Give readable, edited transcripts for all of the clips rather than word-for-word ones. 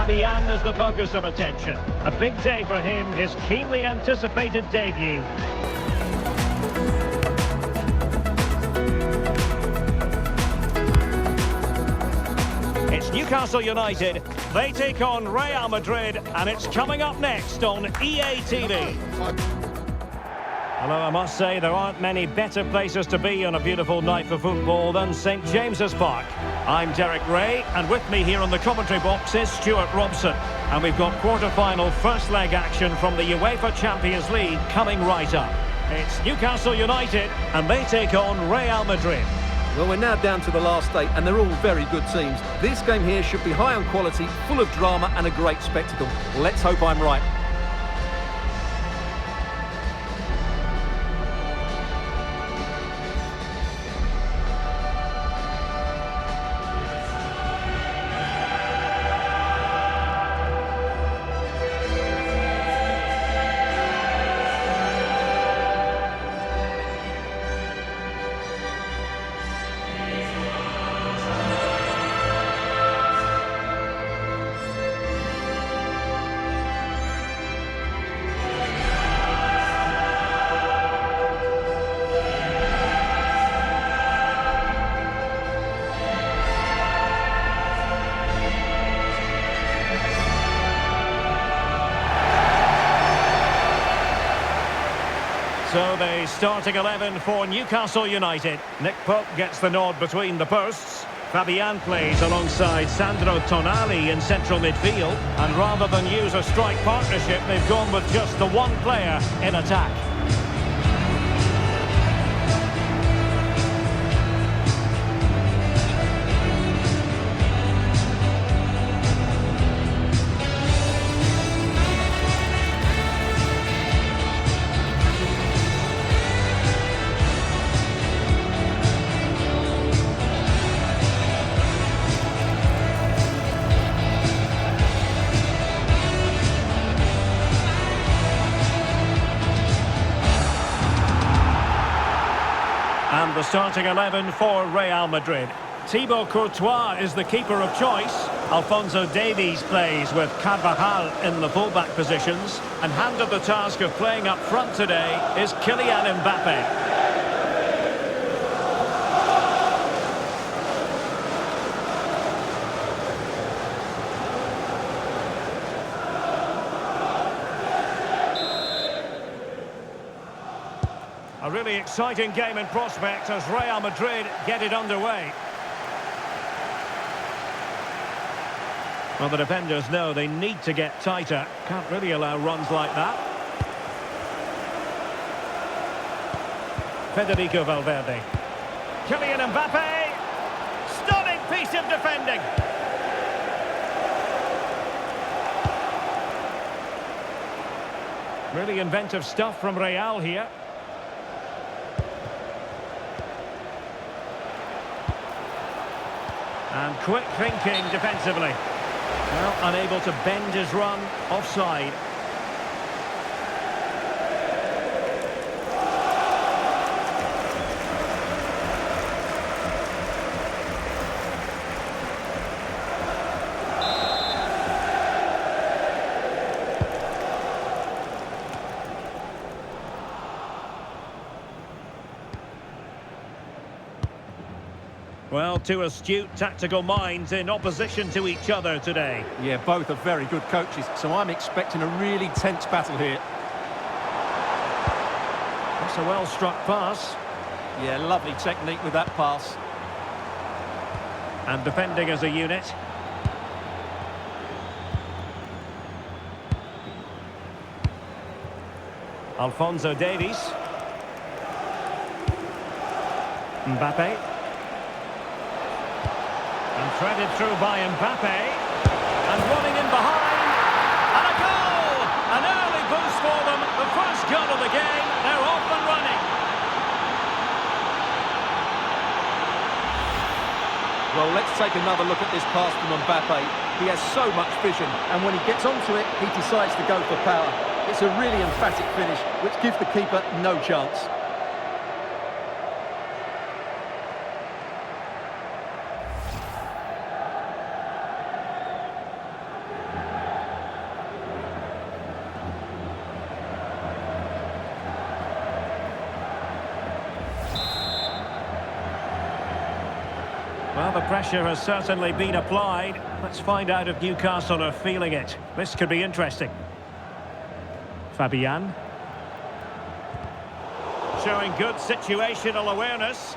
Fabian is the focus of attention. A big day for him, his keenly anticipated debut. It's Newcastle United. They take on Real Madrid, and it's coming up next on EA TV. Although I must say there aren't many better places to be on a beautiful night for football than St James's Park. I'm Derek Ray, and with me here on the commentary box is Stuart Robson. And we've got quarter-final first leg action from the UEFA Champions League coming right up. It's Newcastle United, and they take on Real Madrid. Well, we're now down to the last 8, and they're all very good teams. This game here should be high on quality, full of drama and a great spectacle. Let's hope I'm right. So the starting 11 for Newcastle United. Nick Pope gets the nod between the posts. Fabian plays alongside Sandro Tonali in central midfield. And rather than use a strike partnership, they've gone with just the one player in attack. And the starting 11 for Real Madrid. Thibaut Courtois is the keeper of choice. Alphonso Davies plays with Carvajal in the fullback positions. And handed the task of playing up front today is Kylian Mbappe. A really exciting game in prospect as Real Madrid get it underway. Well, the defenders know they need to get tighter. Can't really allow runs like that. Federico Valverde. Kylian Mbappe. Stunning piece of defending. Really inventive stuff from Real here. And quick thinking defensively. Well, unable to bend his run, offside. Well, two astute tactical minds in opposition to each other today. Yeah, both are very good coaches, so I'm expecting a really tense battle here. That's a well-struck pass. Yeah, lovely technique with that pass. And defending as a unit. Alphonso Davies. Mbappe. And threaded through by Mbappe. And running in behind. And a goal! An early boost for them. The first goal of the game. They're off and running. Well, let's take another look at this pass from Mbappe. He has so much vision, and when he gets onto it, he decides to go for power. It's a really emphatic finish, which gives the keeper no chance. Well, the pressure has certainly been applied. Let's find out if Newcastle are feeling it. This could be interesting. Fabian. Showing good situational awareness.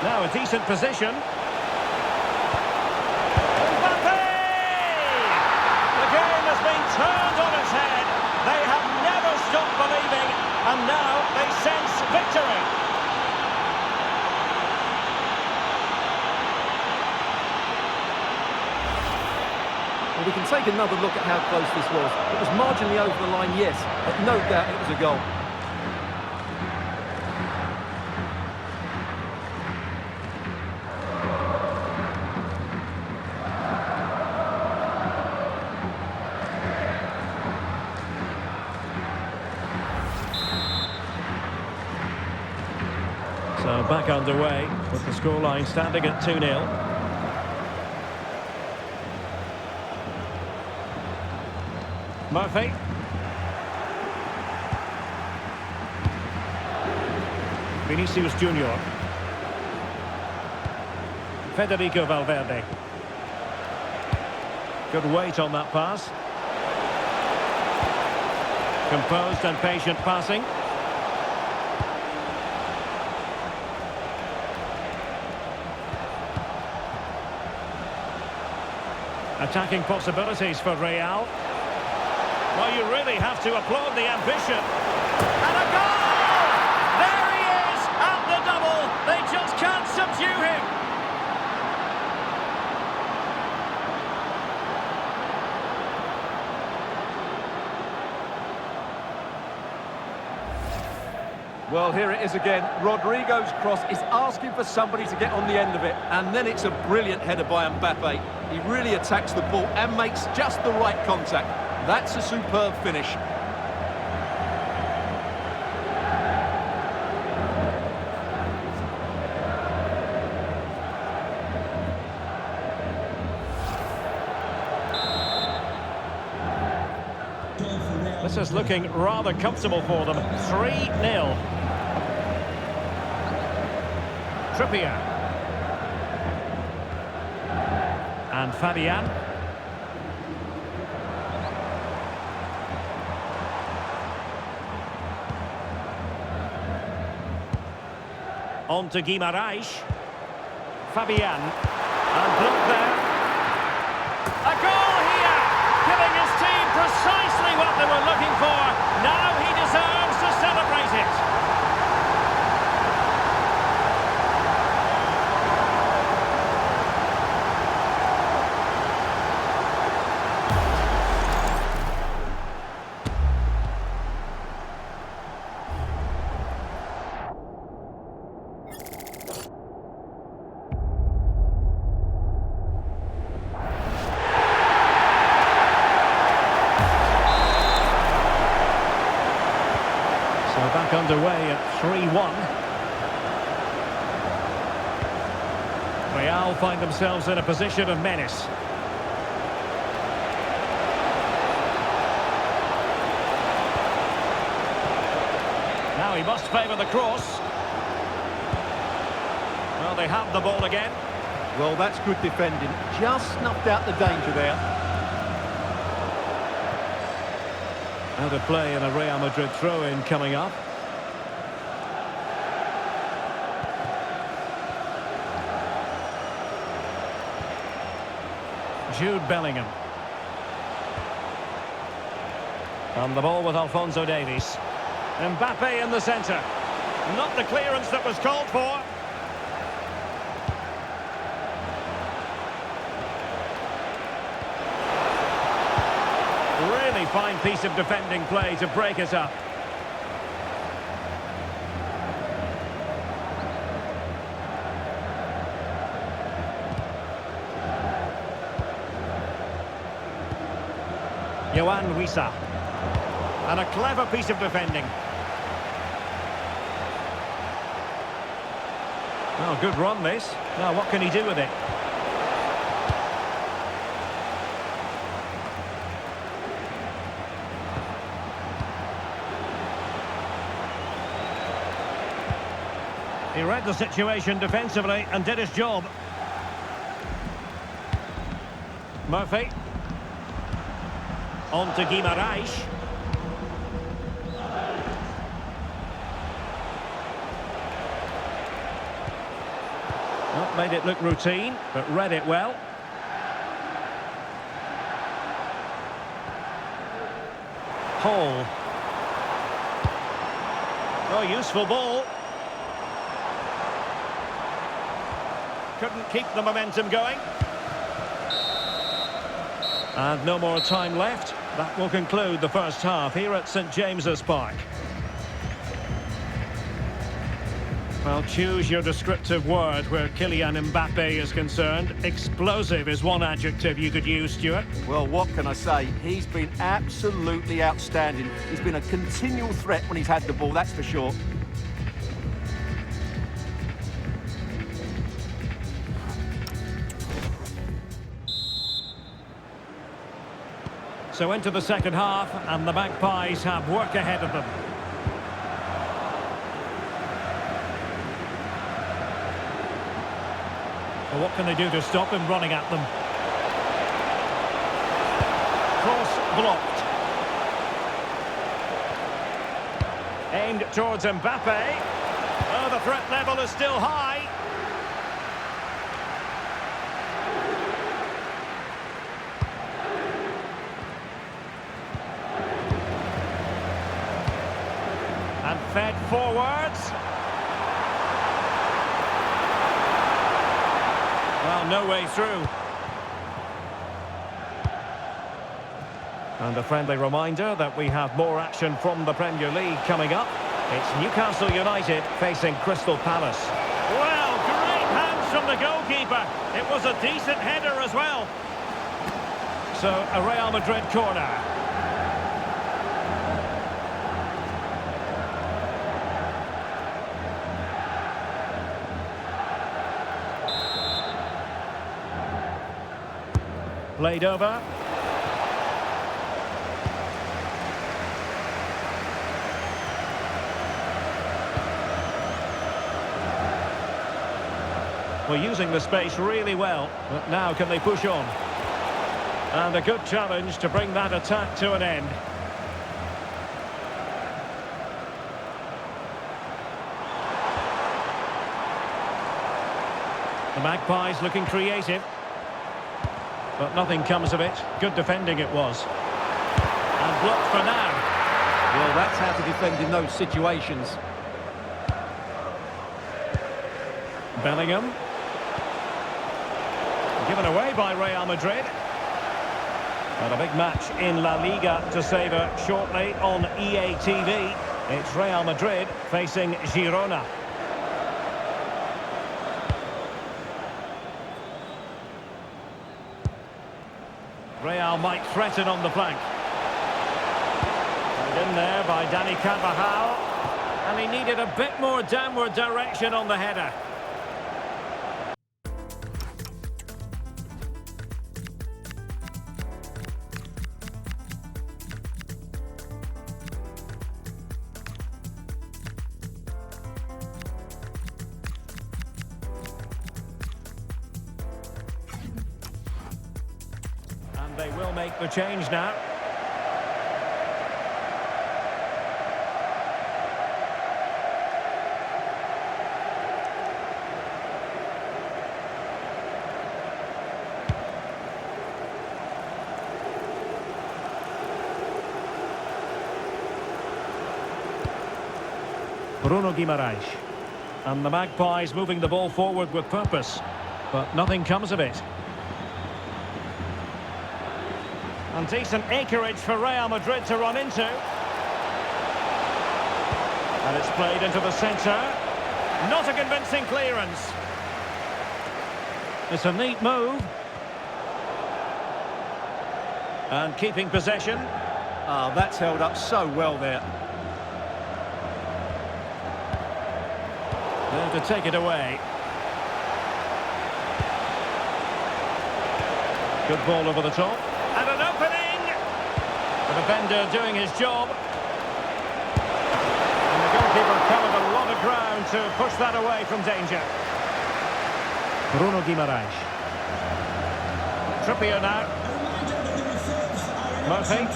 Now a decent position. Mbappe! The game has been turned on its head. They have never stopped believing, and now they sense victory. Well, we can take another look at how close this was. It was marginally over the line, yes, but no doubt it was a goal. So back underway with the scoreline standing at 2-0. Murphy. Vinicius Junior. Federico Valverde. Good weight on that pass. Composed and patient passing. Attacking possibilities for Real. Well, you really have to applaud the ambition. And a goal! There he is at the double. They just can't subdue him. Well, here it is again. Rodrigo's cross is asking for somebody to get on the end of it. And then it's a brilliant header by Mbappe. He really attacks the ball and makes just the right contact. That's a superb finish. This is looking rather comfortable for them. 3-0. Trippier. And Fabian. On to Guimaraes. Fabian. And blocked there. A goal here! Giving his team precisely what they were looking for. Now he deserves to celebrate it. Back underway at 3-1. Real find themselves in a position of menace. Now he must favour the cross. Well, they have the ball again. Well, that's good defending. Just snuffed out the danger there. Out of play and a Real Madrid throw-in coming up. Jude Bellingham. On the ball with Alphonso Davies. Mbappe in the centre. Not the clearance that was called for. Really fine piece of defending play to break it up. Johan Wissa. And a clever piece of defending. Oh, good run this. Now what can he do with it? He read the situation defensively and did his job. Murphy. On to Guimaraes. Well, made it look routine, but read it well. Hall. Oh, useful ball. Couldn't keep the momentum going. And no more time left. That will conclude the first half here at St James's Park. Well, choose your descriptive word where Kylian Mbappe is concerned. Explosive is one adjective you could use, Stuart. Well, what can I say? He's been absolutely outstanding. He's been a continual threat when he's had the ball, that's for sure. So into the second half, and the Magpies have work ahead of them. Well, what can they do to stop him running at them? Cross blocked. Aimed towards Mbappe. Oh, the threat level is still high. And fed forwards. Well, no way through. And a friendly reminder that we have more action from the Premier League coming up. It's Newcastle United facing Crystal Palace. Well, great hands from the goalkeeper. It was a decent header as well. So, a Real Madrid corner. Played over. We're using the space really well, but now can they push on? And a good challenge to bring that attack to an end. The Magpies looking creative. But nothing comes of it. Good defending it was. And blocked for now. Well, that's how to defend in those situations. Bellingham. Given away by Real Madrid. And a big match in La Liga to savour shortly on EA TV. It's Real Madrid facing Girona. Real might threaten on the flank. And in there by Dani Carvajal. And he needed a bit more downward direction on the header. They will make the change now. Bruno Guimaraes. And the Magpies moving the ball forward with purpose. But nothing comes of it. And decent acreage for Real Madrid to run into. And it's played into the centre. Not a convincing clearance. It's a neat move. And keeping possession. Oh, that's held up so well there. There to take it away. Good ball over the top. And an opening! The defender doing his job. And the Goalkeeper covered a lot of ground to push that away from danger. Bruno Guimaraes. Trippier now. Murphy.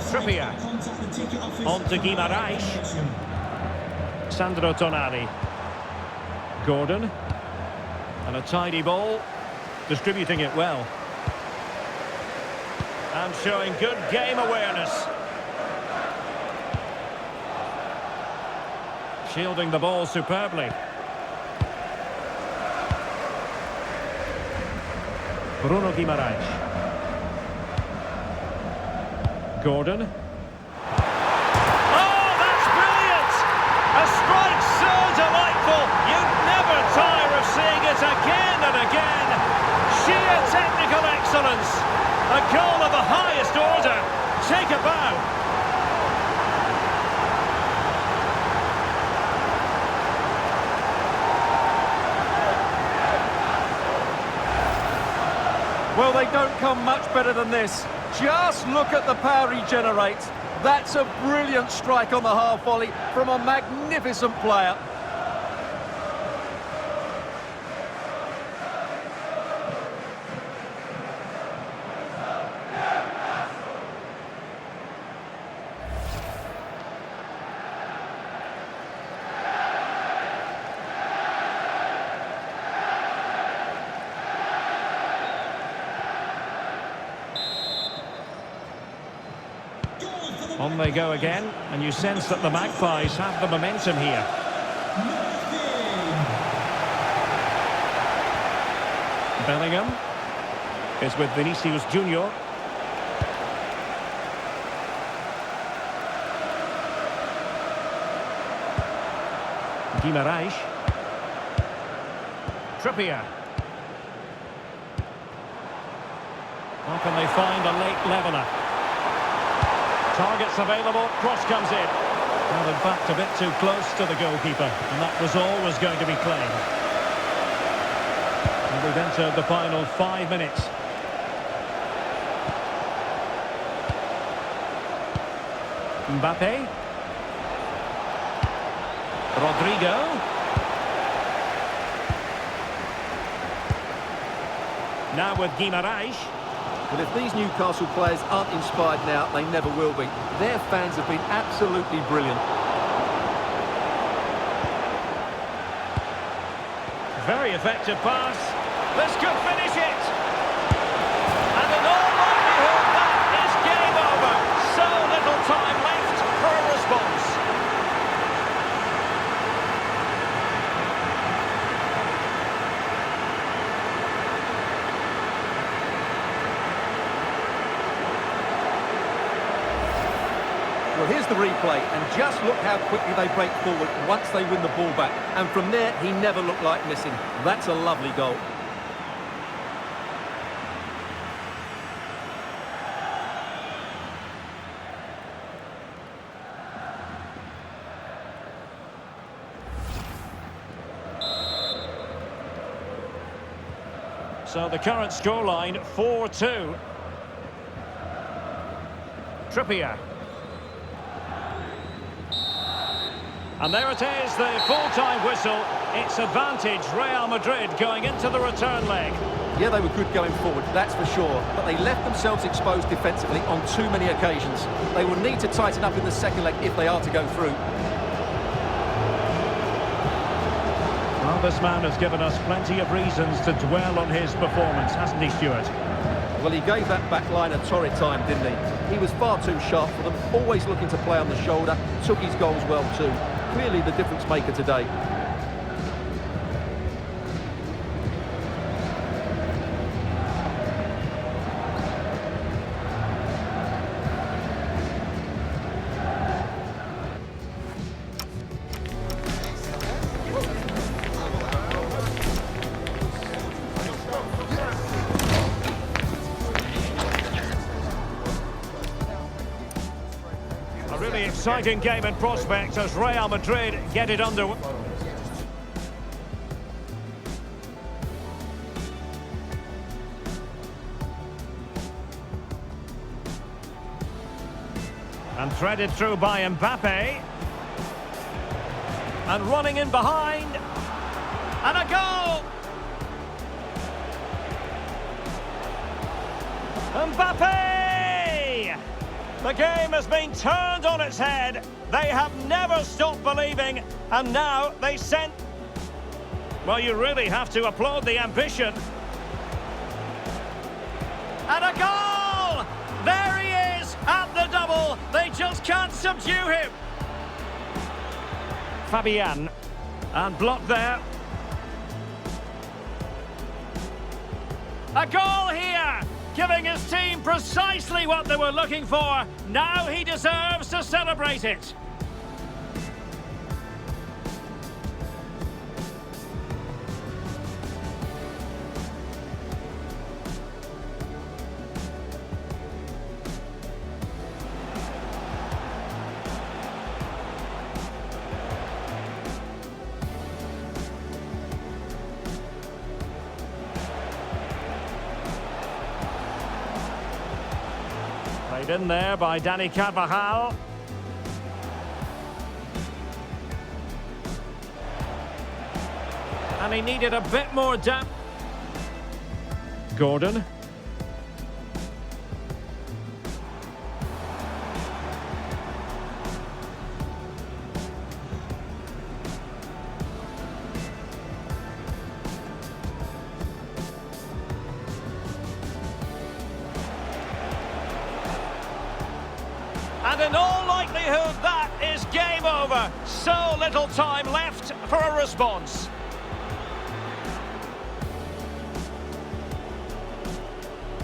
Trippier. On to Guimaraes. Sandro Tonali. Gordon. And a tidy ball. Distributing it well. And showing good game awareness. Shielding the ball superbly. Bruno Guimaraes. Gordon. Oh, that's brilliant! A strike so delightful, you'd never tire of seeing it again and again. Sheer technical excellence. A goal of the highest order. Take a bow. Well, they don't come much better than this. Just look at the power he generates. That's a brilliant strike on the half volley from a magnificent player. On they go again, and you sense that the Magpies have the momentum here. Bellingham is with Vinicius Junior. Guimaraes. Trippier. How can they find a late leveller? Targets available, cross comes in. Well, in fact, a bit too close to the goalkeeper, and that was always going to be claimed. And we've entered the final 5 minutes. Mbappe. Rodrigo. Now with Guimaraes. But if these Newcastle players aren't inspired now, they never will be. Their fans have been absolutely brilliant. Very effective pass. This could finish it. And in all likelihood, that is game over. So little time left for a response. Well, here's the replay, and just look how quickly they break forward once they win the ball back. And from there, he never looked like missing. That's a lovely goal. So the current scoreline, 4-2. Trippier. And there it is, the full-time whistle. It's advantage Real Madrid going into the return leg. Yeah, they were good going forward, that's for sure. But they left themselves exposed defensively on too many occasions. They will need to tighten up in the second leg if they are to go through. Well, this man has given us plenty of reasons to dwell on his performance, hasn't he, Stuart? Well, he gave that back line a torrid time, didn't he? He was far too sharp for them, always looking to play on the shoulder, took his goals well too. Clearly the difference maker today. Really exciting game in prospect as Real Madrid get it underway. And threaded through by Mbappe. And running in behind. And a goal! Mbappe! The game has been turned on its head. They have never stopped believing, and now they sent... Well, you really have to applaud the ambition. And a goal! There he is at the double. They just can't subdue him. Fabian. And blocked there. A goal here! Giving his team precisely what they were looking for. Now he deserves to celebrate it. Played in there by Dani Carvajal. And he needed a bit more depth. Gordon. And in all likelihood, that is game over. So little time left for a response.